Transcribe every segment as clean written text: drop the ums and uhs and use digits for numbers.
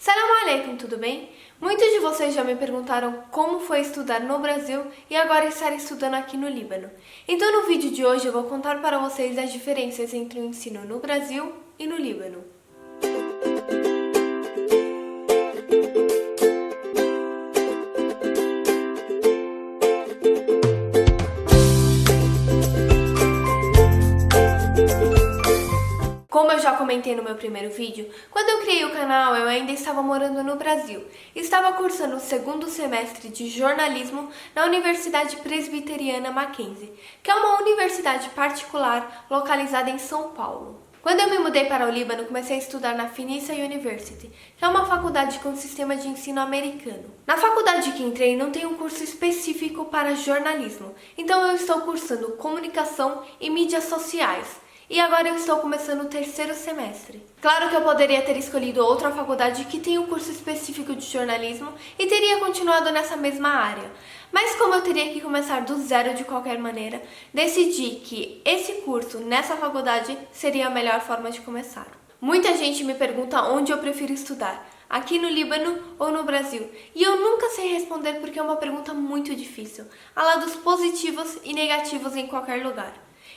Salam aleikum, tudo bem? Muitos de vocês já me perguntaram como foi estudar no Brasil e agora estar estudando aqui no Líbano. Então no vídeo de hoje eu vou contar para vocês as diferenças entre o ensino no Brasil e no Líbano. Como eu já comentei no meu primeiro vídeo, quando eu criei o canal eu ainda estava morando no Brasil. Estava cursando o segundo semestre de jornalismo na Universidade Presbiteriana Mackenzie, que é uma universidade particular localizada em São Paulo. Quando eu me mudei para o Líbano, comecei a estudar na Finissa University, que é uma faculdade com sistema de ensino americano. Na faculdade que entrei não tem um curso específico para jornalismo, então eu estou cursando comunicação e mídias sociais. E agora eu estou começando o terceiro semestre. Claro que eu poderia ter escolhido outra faculdade que tem um curso específico de jornalismo e teria continuado nessa mesma área. Mas como eu teria que começar do zero de qualquer maneira, decidi que esse curso nessa faculdade seria a melhor forma de começar. Muita gente me pergunta onde eu prefiro estudar, aqui no Líbano ou no Brasil, e eu nunca sei responder porque é uma pergunta muito difícil. Há lados positivos e negativos em qualquer lugar.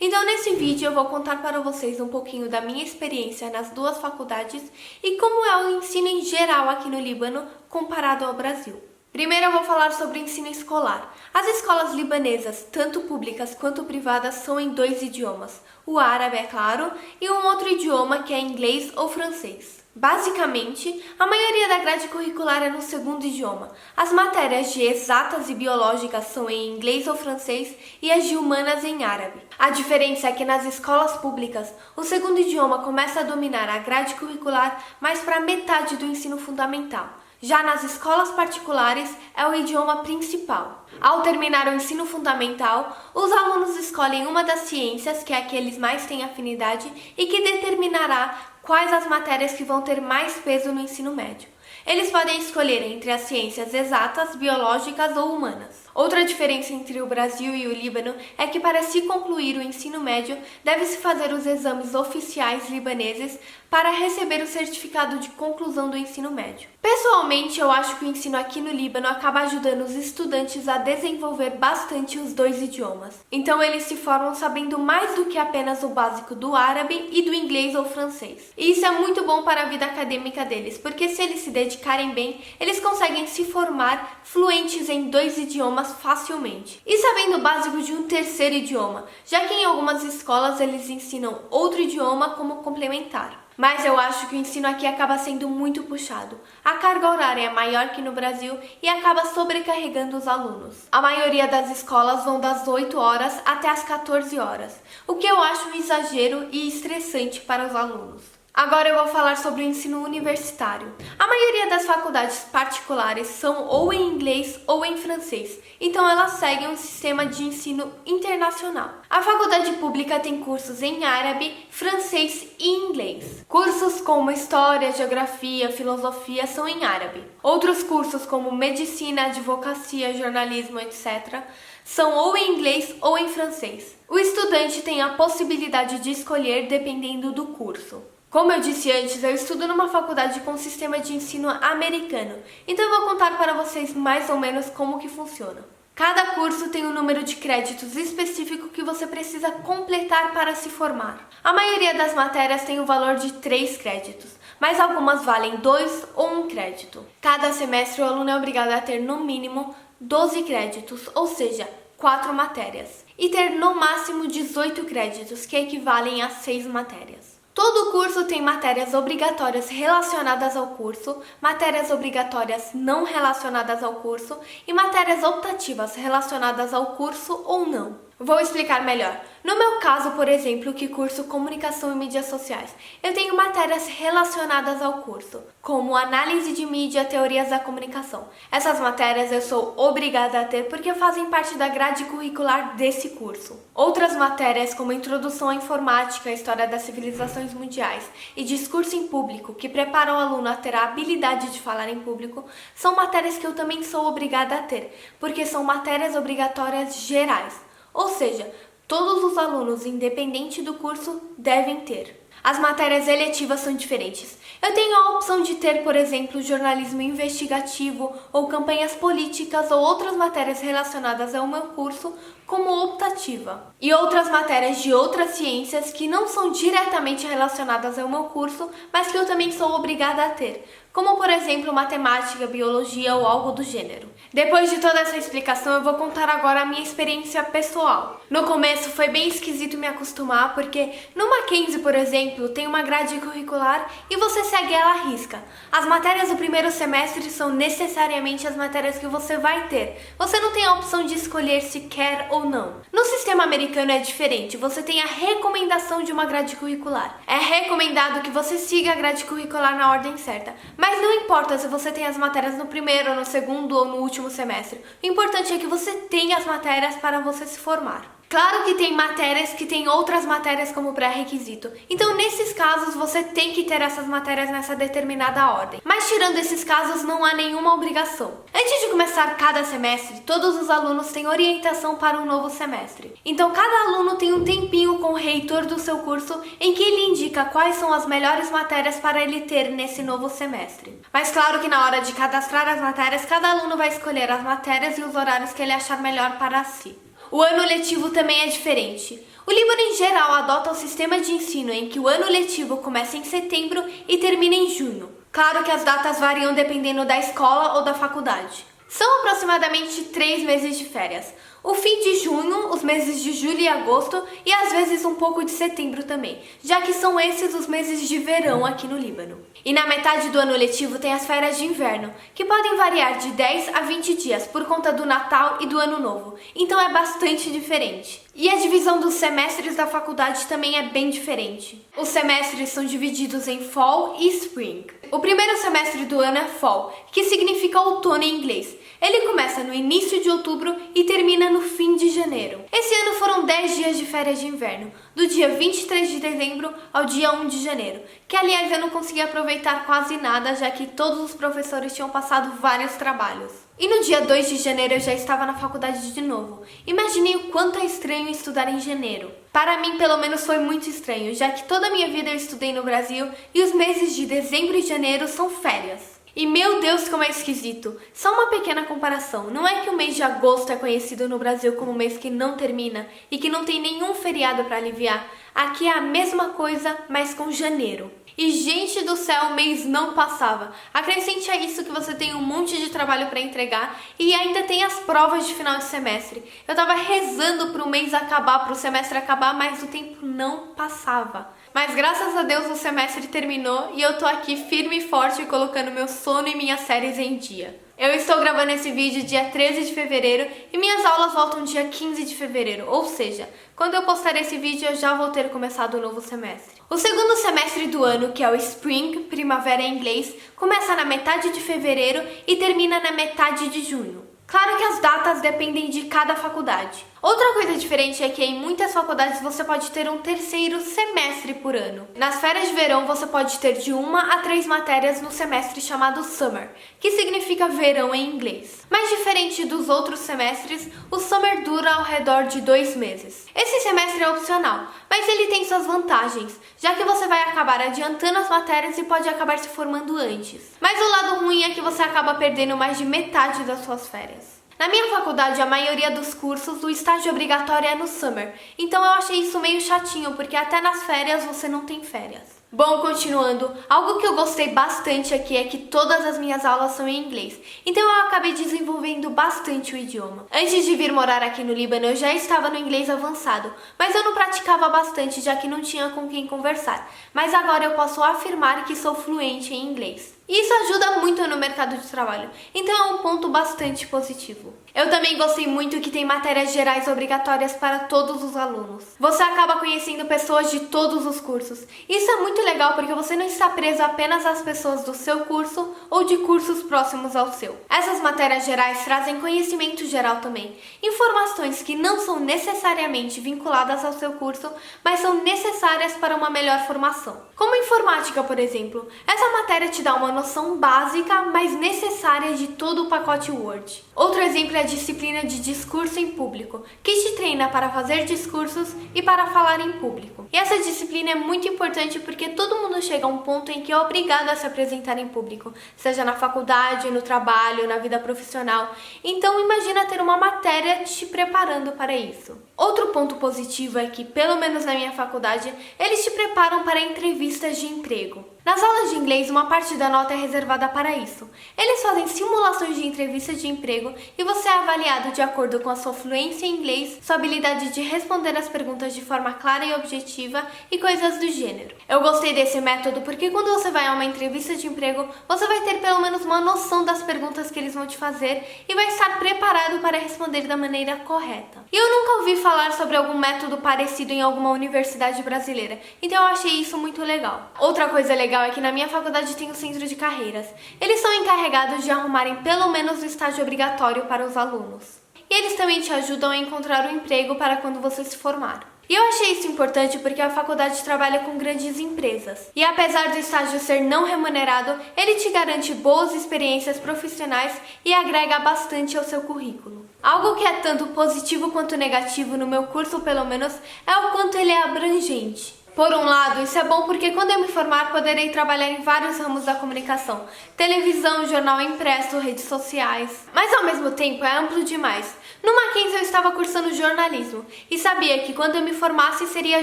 Então nesse vídeo eu vou contar para vocês um pouquinho da minha experiência nas duas faculdades e como é o ensino em geral aqui no Líbano comparado ao Brasil. Primeiro eu vou falar sobre o ensino escolar. As escolas libanesas, tanto públicas quanto privadas, são em dois idiomas. O árabe, é claro, e um outro idioma que é inglês ou francês. Basicamente, a maioria da grade curricular é no segundo idioma. As matérias de exatas e biológicas são em inglês ou francês e as de humanas em árabe. A diferença é que nas escolas públicas, o segundo idioma começa a dominar a grade curricular mais para metade do ensino fundamental. Já nas escolas particulares, é o idioma principal. Ao terminar o ensino fundamental, os alunos escolhem uma das ciências, que é a que eles mais têm afinidade e que determinará quais as matérias que vão ter mais peso no ensino médio. Eles podem escolher entre as ciências exatas, biológicas ou humanas. Outra diferença entre o Brasil e o Líbano é que para se concluir o ensino médio, deve-se fazer os exames oficiais libaneses para receber o certificado de conclusão do ensino médio. Pessoalmente, eu acho que o ensino aqui no Líbano acaba ajudando os estudantes a desenvolver bastante os dois idiomas. Então eles se formam sabendo mais do que apenas o básico do árabe e do inglês ou francês. E isso é muito bom para a vida acadêmica deles, porque se eles se dedicarem bem, eles conseguem se formar fluentes em dois idiomas facilmente. E sabendo o básico de um terceiro idioma, já que em algumas escolas eles ensinam outro idioma como complementar. Mas eu acho que o ensino aqui acaba sendo muito puxado. A carga horária é maior que no Brasil e acaba sobrecarregando os alunos. A maioria das escolas vão das 8 horas até as 14 horas, o que eu acho um exagero e estressante para os alunos. Agora eu vou falar sobre o ensino universitário. A maioria das faculdades particulares são ou em inglês ou em francês, então elas seguem um sistema de ensino internacional. A faculdade pública tem cursos em árabe, francês e inglês. Cursos como História, Geografia, Filosofia são em árabe. Outros cursos como Medicina, Advocacia, Jornalismo, etc., são ou em inglês ou em francês. O estudante tem a possibilidade de escolher dependendo do curso. Como eu disse antes, eu estudo numa faculdade com sistema de ensino americano, então eu vou contar para vocês mais ou menos como que funciona. Cada curso tem um número de créditos específico que você precisa completar para se formar. A maioria das matérias tem o valor de 3 créditos, mas algumas valem 2 ou 1 crédito. Cada semestre o aluno é obrigado a ter no mínimo 12 créditos, ou seja, 4 matérias, e ter no máximo 18 créditos, que equivalem a 6 matérias. Todo curso tem matérias obrigatórias relacionadas ao curso, matérias obrigatórias não relacionadas ao curso e matérias optativas relacionadas ao curso ou não. Vou explicar melhor. No meu caso, por exemplo, que curso Comunicação e Mídias Sociais, eu tenho matérias relacionadas ao curso, como Análise de Mídia, Teorias da Comunicação. Essas matérias eu sou obrigada a ter porque fazem parte da grade curricular desse curso. Outras matérias, como Introdução à Informática, História das Civilizações Mundiais e Discurso em Público, que preparam o aluno a ter a habilidade de falar em público, são matérias que eu também sou obrigada a ter, porque são matérias obrigatórias gerais. Ou seja, todos os alunos, independente do curso, devem ter. As matérias eletivas são diferentes. Eu tenho a opção de ter, por exemplo, jornalismo investigativo ou campanhas políticas ou outras matérias relacionadas ao meu curso como optativa. E outras matérias de outras ciências que não são diretamente relacionadas ao meu curso, mas que eu também sou obrigada a ter, como por exemplo matemática, biologia ou algo do gênero. Depois de toda essa explicação, eu vou contar agora a minha experiência pessoal. No começo foi bem esquisito me acostumar, porque no Mackenzie, por exemplo, tem uma grade curricular e você segue ela à risca. As matérias do primeiro semestre são necessariamente as matérias que você vai ter. Você não tem a opção de escolher se quer ou não. No sistema americano é diferente, você tem a recomendação de uma grade curricular. É recomendado que você siga a grade curricular na ordem certa, mas não importa se você tem as matérias no primeiro, no segundo ou no último semestre. O importante é que você tenha as matérias para você se formar. Claro que tem matérias que tem outras matérias como pré-requisito. Então, nesses casos, você tem que ter essas matérias nessa determinada ordem. Mas tirando esses casos, não há nenhuma obrigação. Antes de começar cada semestre, todos os alunos têm orientação para um novo semestre. Então, cada aluno tem um tempinho com o reitor do seu curso em que ele indica quais são as melhores matérias para ele ter nesse novo semestre. Mas claro que na hora de cadastrar as matérias, cada aluno vai escolher as matérias e os horários que ele achar melhor para si. O ano letivo também é diferente. O Líbano, em geral, adota o sistema de ensino em que o ano letivo começa em setembro e termina em junho. Claro que as datas variam dependendo da escola ou da faculdade. São aproximadamente 3 meses de férias. O fim de junho, os meses de julho e agosto e às vezes um pouco de setembro também, já que são esses os meses de verão aqui no Líbano. E na metade do ano letivo tem as férias de inverno, que podem variar de 10 a 20 dias por conta do Natal e do Ano Novo, então é bastante diferente. E a divisão dos semestres da faculdade também é bem diferente. Os semestres são divididos em Fall e Spring. O primeiro semestre do ano é Fall, que significa outono em inglês. Ele começa no início de outubro e termina no fim de janeiro. Esse ano foram 10 dias de férias de inverno, do dia 23 de dezembro ao dia 1 de janeiro, que aliás eu não consegui aproveitar quase nada, já que todos os professores tinham passado vários trabalhos. E no dia 2 de janeiro eu já estava na faculdade de novo. Imaginei o quanto é estranho estudar em janeiro. Para mim, pelo menos, foi muito estranho, já que toda a minha vida eu estudei no Brasil e os meses de dezembro e janeiro são férias. E meu Deus, como é esquisito! Só uma pequena comparação, não é que o mês de agosto é conhecido no Brasil como um mês que não termina e que não tem nenhum feriado para aliviar. Aqui é a mesma coisa, mas com janeiro. E gente do céu, o mês não passava. Acrescente a isso que você tem um monte de trabalho para entregar e ainda tem as provas de final de semestre. Eu tava rezando pro mês acabar, pro semestre acabar, mas o tempo não passava. Mas graças a Deus o semestre terminou e eu tô aqui firme e forte colocando meu sono e minhas séries em dia. Eu estou gravando esse vídeo dia 13 de fevereiro e minhas aulas voltam dia 15 de fevereiro, ou seja, quando eu postar esse vídeo eu já vou ter começado o novo semestre. O segundo semestre do ano, que é o Spring, primavera em inglês, começa na metade de fevereiro e termina na metade de junho. Claro que as datas dependem de cada faculdade. Outra coisa diferente é que em muitas faculdades você pode ter um terceiro semestre por ano. Nas férias de verão você pode ter de 1 a 3 matérias no semestre chamado Summer, que significa verão em inglês. Mas diferente dos outros semestres, o Summer dura ao redor de 2 meses. Esse semestre é opcional, mas ele tem suas vantagens, já que você vai acabar adiantando as matérias e pode acabar se formando antes. Mas o lado ruim é que você acaba perdendo mais de metade das suas férias. Na minha faculdade, a maioria dos cursos, o estágio obrigatório é no Summer, então eu achei isso meio chatinho, porque até nas férias você não tem férias. Bom, continuando, algo que eu gostei bastante aqui é que todas as minhas aulas são em inglês, então eu acabei desenvolvendo bastante o idioma. Antes de vir morar aqui no Líbano, eu já estava no inglês avançado, mas eu não praticava bastante, já que não tinha com quem conversar. Mas agora eu posso afirmar que sou fluente em inglês. E isso ajuda muito no mercado de trabalho, então é um ponto bastante positivo. Eu também gostei muito que tem matérias gerais obrigatórias para todos os alunos. Você acaba conhecendo pessoas de todos os cursos. Isso é muito legal porque você não está preso apenas às pessoas do seu curso ou de cursos próximos ao seu. Essas matérias gerais trazem conhecimento geral também, informações que não são necessariamente vinculadas ao seu curso, mas são necessárias para uma melhor formação. Como informática, por exemplo, essa matéria te dá uma noção básica, mas necessária de todo o pacote Word. Outro exemplo é a disciplina de discurso em público, que te treina para fazer discursos e para falar em público. E essa disciplina é muito importante porque todo mundo chega a um ponto em que é obrigado a se apresentar em público, seja na faculdade, no trabalho, na vida profissional. Então imagina ter uma matéria te preparando para isso. Outro ponto positivo é que, pelo menos na minha faculdade, eles te preparam para entrevistas de emprego. Nas aulas de inglês, uma parte da nota é reservada para isso. Eles fazem simulações de entrevistas de emprego e você é avaliado de acordo com a sua fluência em inglês, sua habilidade de responder as perguntas de forma clara e objetiva e coisas do gênero. Eu gostei desse método porque quando você vai a uma entrevista de emprego, você vai ter pelo menos uma noção das perguntas que eles vão te fazer e vai estar preparado para responder da maneira correta. E eu nunca ouvi falar sobre algum método parecido em alguma universidade brasileira, então eu achei isso muito legal. Outra coisa legal é que na minha faculdade tem o centro de carreiras. Eles são encarregados de arrumarem pelo menos o estágio obrigatório para os alunos. E eles também te ajudam a encontrar um emprego para quando você se formar. E eu achei isso importante porque a faculdade trabalha com grandes empresas. E apesar do estágio ser não remunerado, ele te garante boas experiências profissionais e agrega bastante ao seu currículo. Algo que é tanto positivo quanto negativo no meu curso, pelo menos, é o quanto ele é abrangente. Por um lado, isso é bom porque quando eu me formar poderei trabalhar em vários ramos da comunicação, televisão, jornal impresso, redes sociais. Mas ao mesmo tempo é amplo demais. No Mackenzie eu estava cursando jornalismo e sabia que quando eu me formasse seria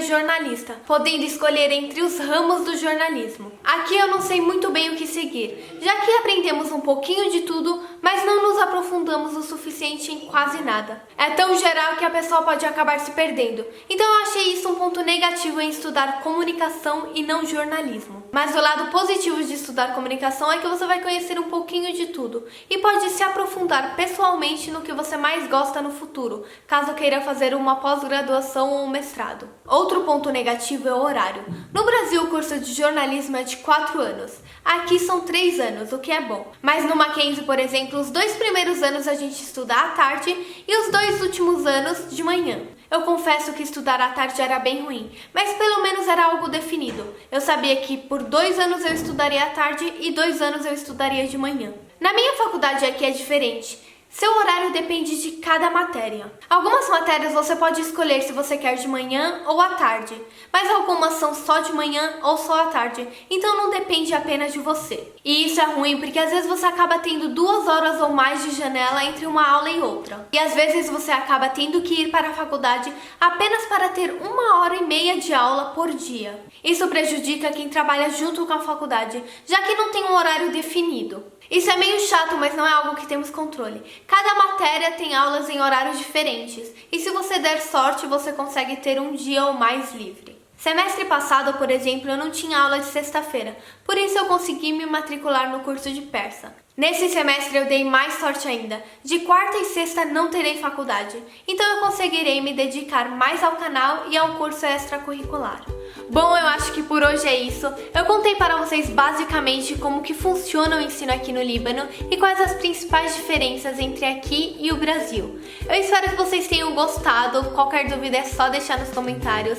jornalista, podendo escolher entre os ramos do jornalismo. Aqui eu não sei muito bem o que seguir, já que aprendemos um pouquinho de tudo, mas não nos aprofundamos o suficiente em quase nada. É tão geral que a pessoa pode acabar se perdendo, então eu achei isso um ponto negativo em estudar comunicação e não jornalismo. Mas o lado positivo de estudar comunicação é que você vai conhecer um pouquinho de tudo e pode se aprofundar pessoalmente no que você mais gosta no futuro, caso queira fazer uma pós-graduação ou um mestrado. Outro ponto negativo é o horário. No Brasil, o curso de jornalismo é de 4 anos. Aqui são 3 anos, o que é bom. Mas no Mackenzie, por exemplo, os 2 primeiros anos a gente estuda à tarde e os 2 últimos anos de manhã. Eu confesso que estudar à tarde era bem ruim, mas pelo menos era algo definido. Eu sabia que por 2 anos eu estudaria à tarde e 2 anos eu estudaria de manhã. Na minha faculdade aqui é diferente. Seu horário depende de cada matéria. Algumas matérias você pode escolher se você quer de manhã ou à tarde, mas algumas são só de manhã ou só à tarde, então não depende apenas de você. E isso é ruim porque às vezes você acaba tendo 2 horas ou mais de janela entre uma aula e outra. E às vezes você acaba tendo que ir para a faculdade apenas para ter 1h30 de aula por dia. Isso prejudica quem trabalha junto com a faculdade, já que não tem um horário definido. Isso é meio chato, mas não é algo que temos controle. Cada matéria tem aulas em horários diferentes, e se você der sorte, você consegue ter um dia ou mais livre. Semestre passado, por exemplo, eu não tinha aula de sexta-feira, por isso eu consegui me matricular no curso de persa. Nesse semestre eu dei mais sorte ainda. De quarta e sexta não terei faculdade, então eu conseguirei me dedicar mais ao canal e ao curso extracurricular. Bom, eu acho que por hoje é isso. Eu contei para vocês basicamente como que funciona o ensino aqui no Líbano e quais as principais diferenças entre aqui e o Brasil. Eu espero que vocês tenham gostado. Qualquer dúvida é só deixar nos comentários.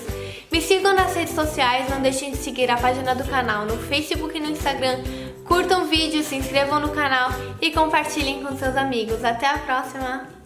Me sigam nas redes sociais, não deixem de seguir a página do canal no Facebook e no Instagram. Curtam o vídeo, se inscrevam no canal e compartilhem com seus amigos. Até a próxima!